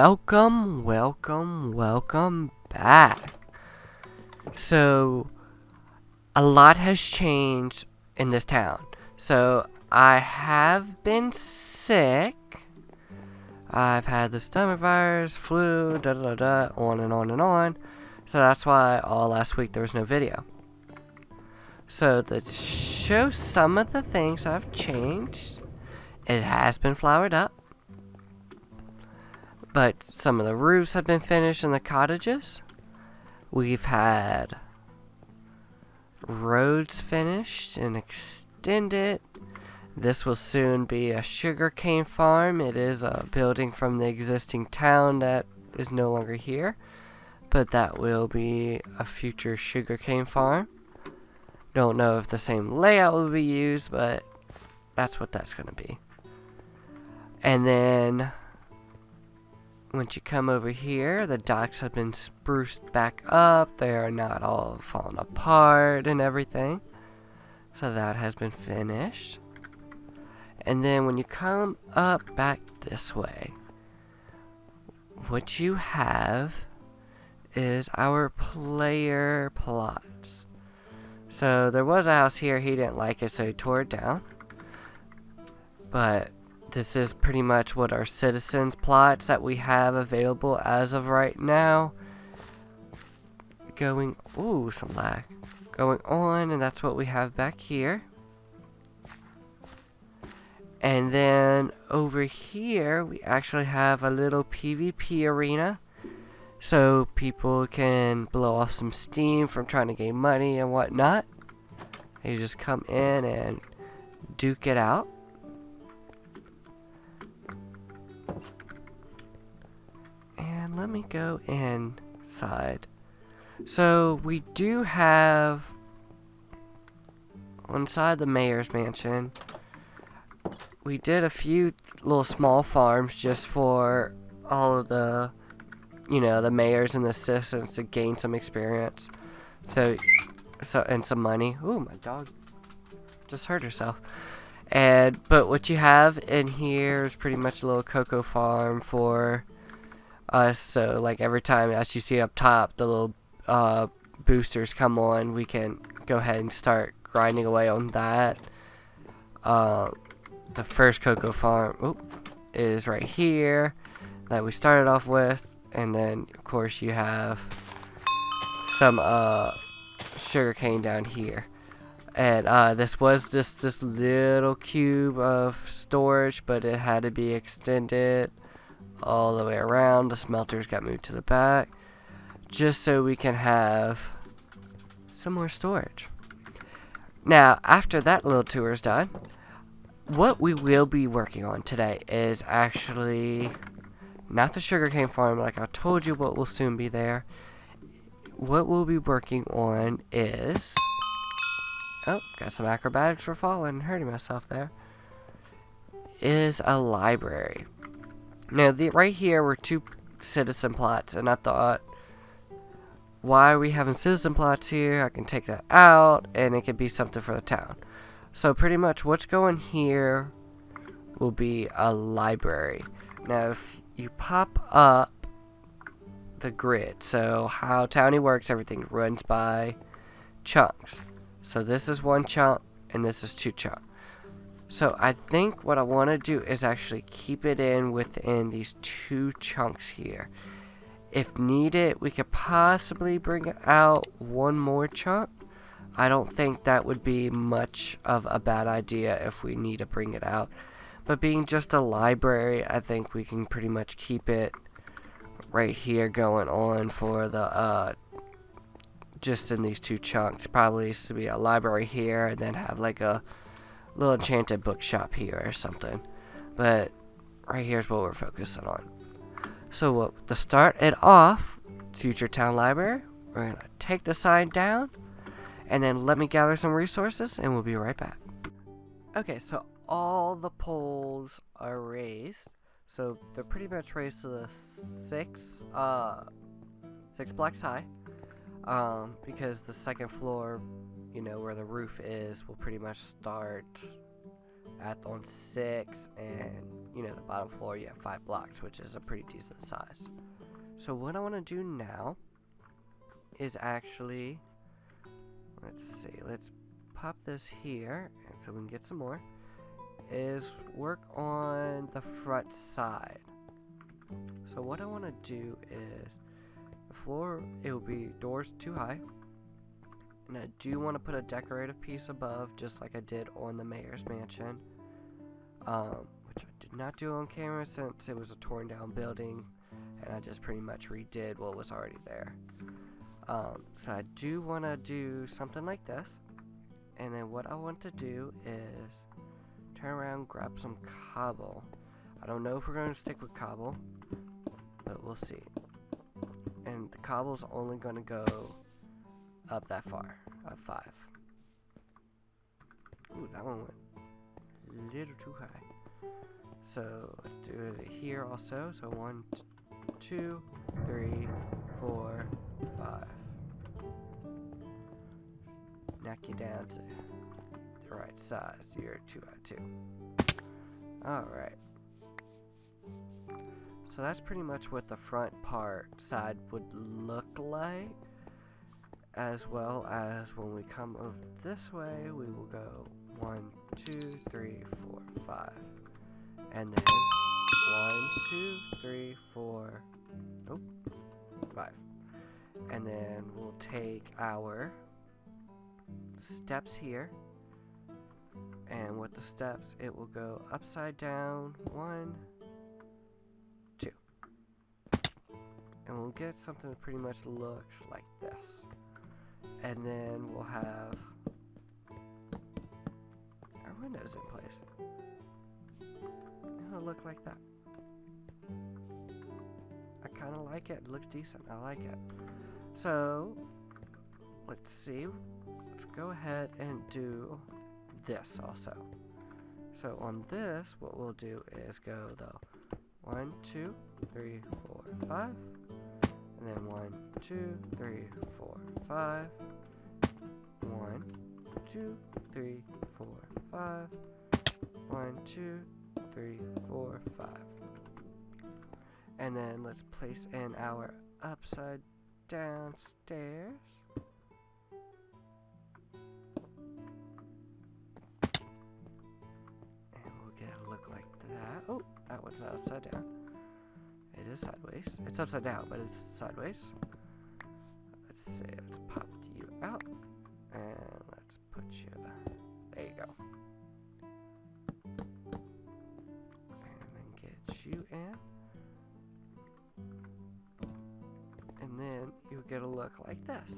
welcome back. So, a lot has changed in this town. So, I have been sick. I've had the stomach virus, flu, on and on and on. So that's why all last week there was no video. So, to show some of the things I've changed, it has been flowered up. But some of the roofs have been finished in the cottages. We've had roads finished and extended. This will soon be a sugarcane farm. It is a building from the existing town that is no longer here. But that will be a future sugarcane farm. Don't know if the same layout will be used, but that's what that's going to be. And then once you come over here, the docks have been spruced back up. They are not all falling apart and everything. So that has been finished. And then when you come up back this way, what you have is our player plots. So there was a house here, he didn't like it, so he tore it down. But this is pretty much what our citizens plots that we have available as of right now. Going on, and that's what we have back here. And then over here, we actually have a little PvP arena. So people can blow off some steam from trying to gain money and whatnot. You just come in and duke it out. And let me go inside. So we do have inside the mayor's mansion, we did a few little small farms just for all of the, the mayors and the assistants to gain some experience. So and some money. Ooh, my dog just hurt herself. But what you have in here is pretty much a little cocoa farm for us. So like every time, as you see up top, the little boosters come on, we can go ahead and start grinding away on that. The first cocoa farm is right here that we started off with, and then of course you have some sugarcane down here. And this was just this little cube of storage, but it had to be extended all the way around. The smelters got moved to the back just so we can have some more storage. Now, after that little tour is done, what we will be working on today is actually not the sugarcane farm like I told you what will soon be there. What we'll be working on is... Oh, got some acrobatics for falling and hurting myself there. Is a library. Now, right here were two citizen plots, and I thought, why are we having citizen plots here? I can take that out, and it can be something for the town. So pretty much what's going here will be a library. Now, if you pop up the grid, so how Towny works, everything runs by chunks. So this is one chunk, and this is two chunks. So I think what I want to do is actually keep it within these two chunks here. If needed, we could possibly bring it out one more chunk. I don't think that would be much of a bad idea if we need to bring it out. But being just a library, I think we can pretty much keep it right here going on for the just in these two chunks. Probably used to be a library here and then have like a little enchanted bookshop here or something. But right here's what we're focusing on. So to start it off, future town library, we're going to take the sign down and then let me gather some resources and we'll be right back. Okay, so all the poles are raised. So they're pretty much raised to the six blocks high. Because the second floor, where the roof is, will pretty much start on 6, and you know, the bottom floor you have 5 blocks, which is a pretty decent size. So what I want to do now is actually, let's see, let's pop this here, and so we can get some more, is work on the front side. So what I want to do is, the floor, it will be doors too high, and I do want to put a decorative piece above, just like I did on the mayor's mansion, which I did not do on camera since it was a torn down building, and I just pretty much redid what was already there. So I do want to do something like this, and then what I want to do is turn around, grab some cobble. I don't know if we're going to stick with cobble, but we'll see. And the cobble's only going to go up that far, up 5. Ooh, that one went a little too high. So let's do it here also. So 1, 2, 3, 4, 5. Knock you down to the right size. You're 2 out of 2. Alright. So that's pretty much what the front part side would look like. As well as when we come over this way, we will go 1, 2, 3, 4, 5. And then 1, 2, 3, 4, 5. And then we'll take our steps here, and with the steps it will go upside down, 1, 2, and we'll get something that pretty much looks like this. And then we'll have our windows in place. It'll look like that. I kind of like it. It looks decent. I like it. So let's see. Let's go ahead and do this also. So on this, what we'll do is go though 1, 2, 3, 4, 5, and then 1, 2, 3, 4, 5, 1, 2, 3, 4, 5, 1, 2, 3, 4, 5. And then let's place in our upside down stairs. And we'll get a look like that. Oh, that one's not upside down. It is sideways. It's upside down, but it's sideways. Let's see, let's pop you out. And let's put you, there you go. And then get you in. And then you get a look like this.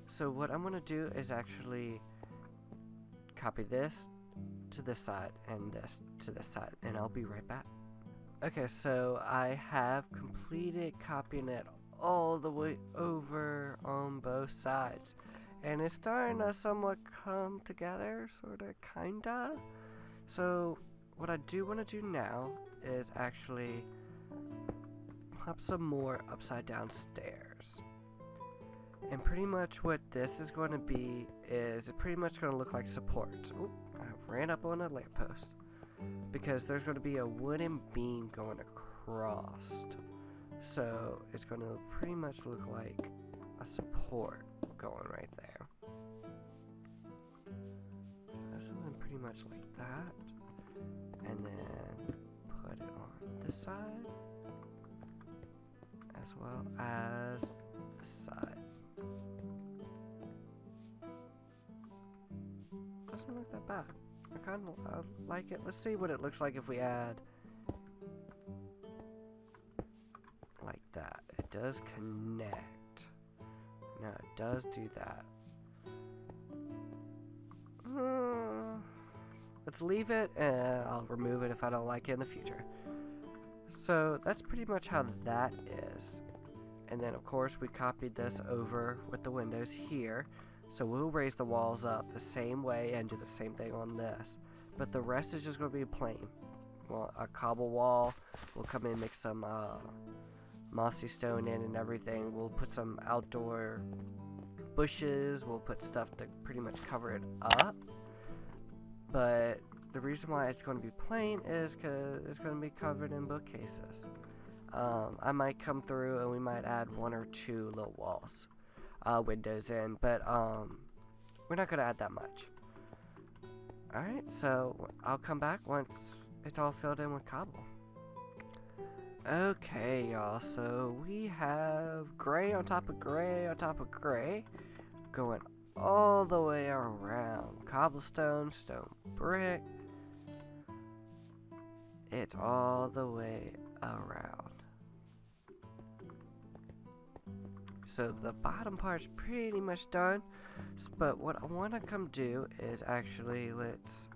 So what I'm going to do is actually copy this to this side and this to this side, and I'll be right back. Okay, so I have completed copying it all the way over on both sides, and it's starting to somewhat come together, sorta, kinda. So what I do want to do now is actually pop some more upside down stairs. And pretty much what this is going to be is it's pretty much going to look like supports. Oh, I ran up on a lamppost. Because there's going to be a wooden beam going across. So it's going to pretty much look like a support going right there. So something pretty much like that. And then put it on this side, as well as this side. Doesn't look that bad. I kind of like it. Let's see what it looks like if we add like that. It does connect. No, it does do that. Let's leave it, and I'll remove it if I don't like it in the future. So that's pretty much how that is. And then of course we copied this over with the windows here. So we'll raise the walls up the same way and do the same thing on this. But the rest is just going to be plain. Well, a cobble wall. We'll come in and mix some mossy stone in and everything. We'll put some outdoor bushes. We'll put stuff to pretty much cover it up. But the reason why it's going to be plain is because it's going to be covered in bookcases. I might come through and we might add 1 or 2 little walls, windows in, but we're not going to add that much. Alright, so I'll come back once it's all filled in with cobble. Okay, y'all, so we have gray on top of gray on top of gray, going all the way around. Cobblestone, stone brick. It's all the way around. So the bottom part's pretty much done. But what I want to come do is actually let's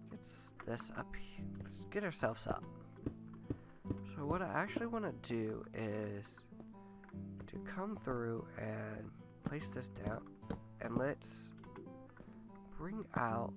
get this up here. Let's get ourselves up. So what I actually want to do is to come through and place this down, and let's bring out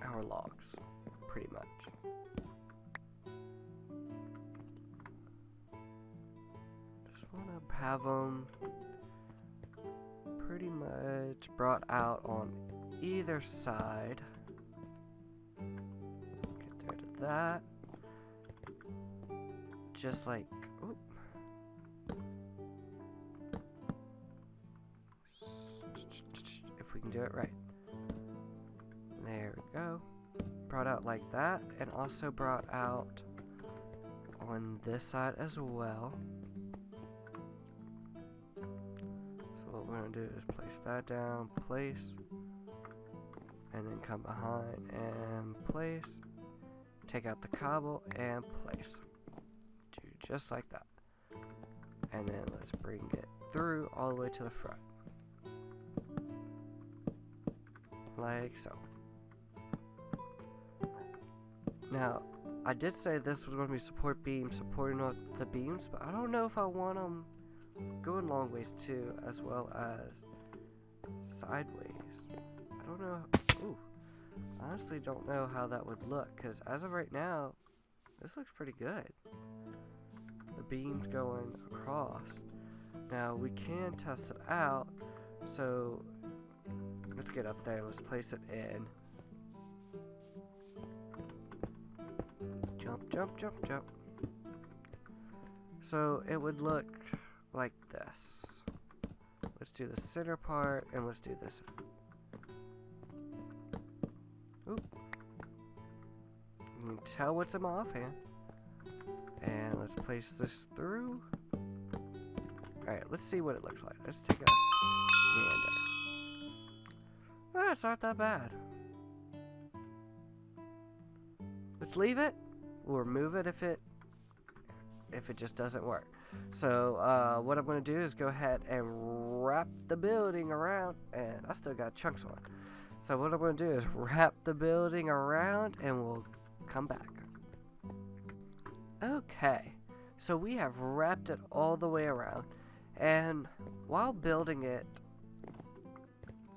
our logs, pretty much. Just want to have them pretty much brought out on either side. Get rid of that. Just like, oop. If we can do it right. There we go. Brought out like that, and also brought out on this side as well. So what we're going to do is place that down, place, and then come behind and place. Take out the cobble and place. Do just like that. And then let's bring it through all the way to the front. Like so. Now, I did say this was going to be support beams, supporting all the beams, but I don't know if I want them going long ways too, as well as sideways. I don't know. Ooh, I honestly don't know how that would look, because as of right now, this looks pretty good. The beams going across. Now, we can test it out, so let's get up there, let's place it in. Jump, jump, jump, jump. So it would look like this. Let's do the center part, and let's do this. Oop. You can tell what's in my offhand. And let's place this through. Alright, let's see what it looks like. Let's take a gander. Ah, it's not that bad. Let's leave it. We'll remove it if it just doesn't work. So what I'm going to do is go ahead and wrap the building around, and I still got chunks on. So what I'm going to do is wrap the building around, and we'll come back. Okay, so we have wrapped it all the way around, and while building it,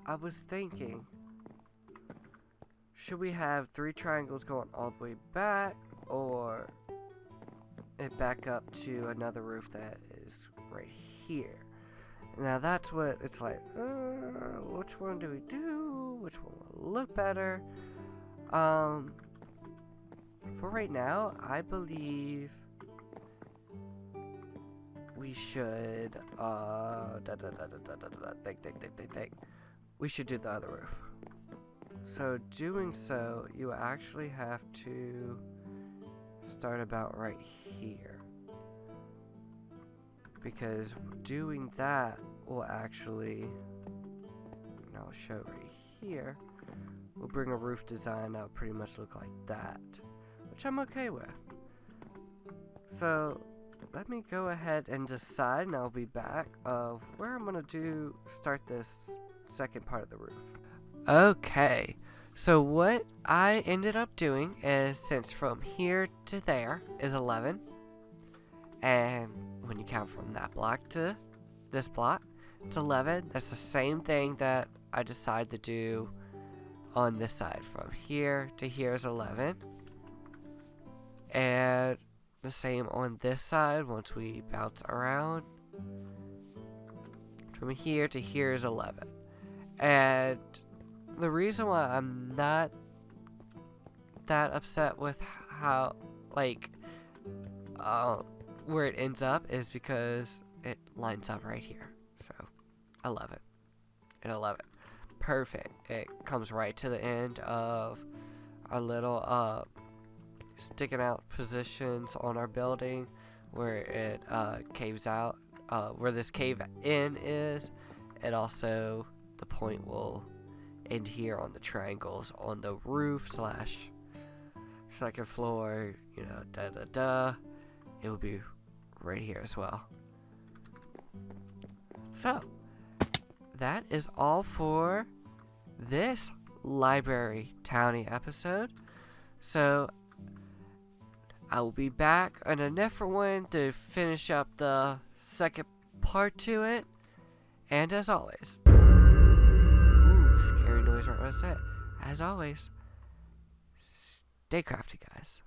I was thinking, should we have 3 triangles going all the way back, or it back up to another roof that is right here? Now that's what it's like, which one do we do? Which one will look better? For right now, I believe we should, think. We should do the other roof. So doing so, you actually have to start about right here. Because doing that will actually, and I'll show right here, we'll bring a roof design that will pretty much look like that, which I'm okay with. So let me go ahead and decide, and I'll be back, of where I'm going to start this second part of the roof. Okay, so what I ended up doing is, since from here to there is 11, and when you count from that block to this block, it's 11. That's the same thing that I decided to do on this side. From here to here is 11. And the same on this side once we bounce around. From here to here is 11. And the reason why I'm not that upset with how, like, where it ends up is because it lines up right here. So, I love it. And I love it. Perfect. It comes right to the end of our little, sticking out positions on our building where it, caves out, where this cave in is, and also the point will end here on the triangles on the roof slash second floor, you know, it will be right here as well. So, that is all for this library Towny episode. So, I will be back on a different one to finish up the second part to it. And as always, ooh, scary noise right when I say it. As always, stay crafty, guys.